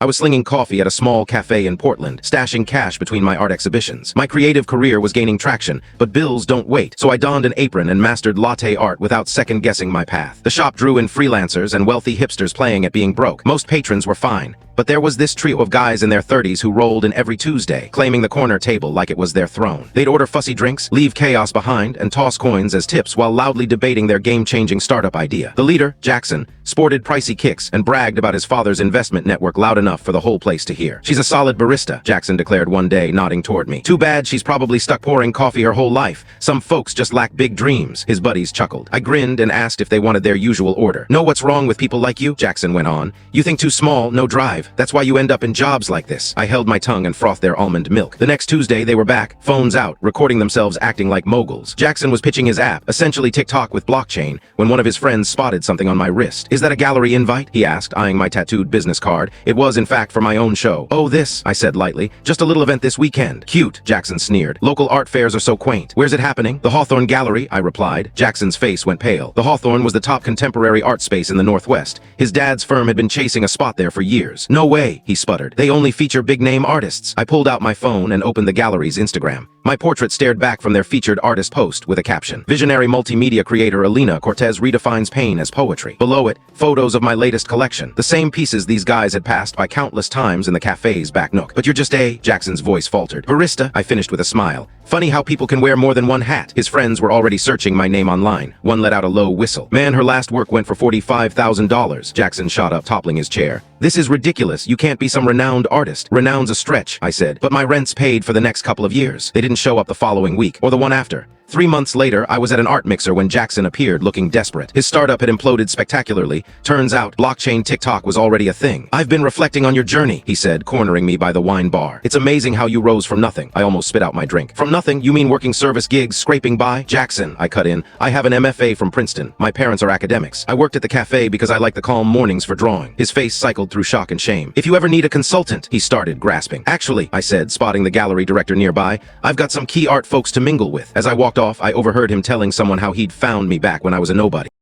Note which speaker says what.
Speaker 1: I was slinging coffee at a small café in Portland, stashing cash between my art exhibitions. My creative career was gaining traction, but bills don't wait, so I donned an apron and mastered latte art without second-guessing my path. The shop drew in freelancers and wealthy hipsters playing at being broke. Most patrons were fine, but there was this trio of guys in their 30s who rolled in every Tuesday, claiming the corner table like it was their throne. They'd order fussy drinks, leave chaos behind, and toss coins as tips while loudly debating their game-changing startup idea. The leader, Jackson, sported pricey kicks and bragged about his father's investment network loud enough for the whole place to hear. "She's a solid barista," Jackson declared one day, nodding toward me. "Too bad she's probably stuck pouring coffee her whole life. Some folks just lack big dreams," his buddies chuckled. I grinned and asked if they wanted their usual order. "Know what's wrong with people like you?" Jackson went on. "You think too small, no drive. That's why you end up in jobs like this." I held my tongue and frothed their almond milk. The next Tuesday they were back, phones out, recording themselves acting like moguls. Jackson was pitching his app, essentially TikTok with blockchain, when one of his friends spotted something on my wrist. "Is that a gallery invite?" he asked, eyeing my tattooed business card. It was, in fact, for my own show. "Oh, this," I said lightly. "Just a little event this weekend." "Cute," Jackson sneered. "Local art fairs are so quaint." "Where's it happening?" "The Hawthorne Gallery," I replied. Jackson's face went pale. The Hawthorne was the top contemporary art space in the Northwest. His dad's firm had been chasing a spot there for years. "No way," he sputtered. "They only feature big-name artists." I pulled out my phone and opened the gallery's Instagram. My portrait stared back from their featured artist post with a caption. "Visionary multimedia creator Alina Cortez redefines pain as poetry." Below it, photos of my latest collection. The same pieces these guys had passed by countless times in the cafe's back nook. "But you're just a," Jackson's voice faltered. "Barista," I finished with a smile. "Funny how people can wear more than one hat." His friends were already searching my name online. One let out a low whistle. "Man, her last work went for $45,000. Jackson shot up, toppling his chair. "This is ridiculous. You can't be some renowned artist." "Renown's a stretch," I said. "But my rent's paid for the next couple of years." They didn't show up the following week, or the one after. 3 months later, I was at an art mixer when Jackson appeared looking desperate. His startup had imploded spectacularly. Turns out, blockchain TikTok was already a thing. "I've been reflecting on your journey," he said, cornering me by the wine bar. "It's amazing how you rose from nothing." I almost spit out my drink. "From nothing? You mean working service gigs, scraping by?" "Jackson," I cut in. "I have an MFA from Princeton. My parents are academics. I worked at the cafe because I like the calm mornings for drawing." His face cycled through shock and shame. "If you ever need a consultant," he started, grasping. "Actually," I said, spotting the gallery director nearby, "I've got some key art folks to mingle with." As I walked off, I overheard him telling someone how he'd found me back when I was a nobody.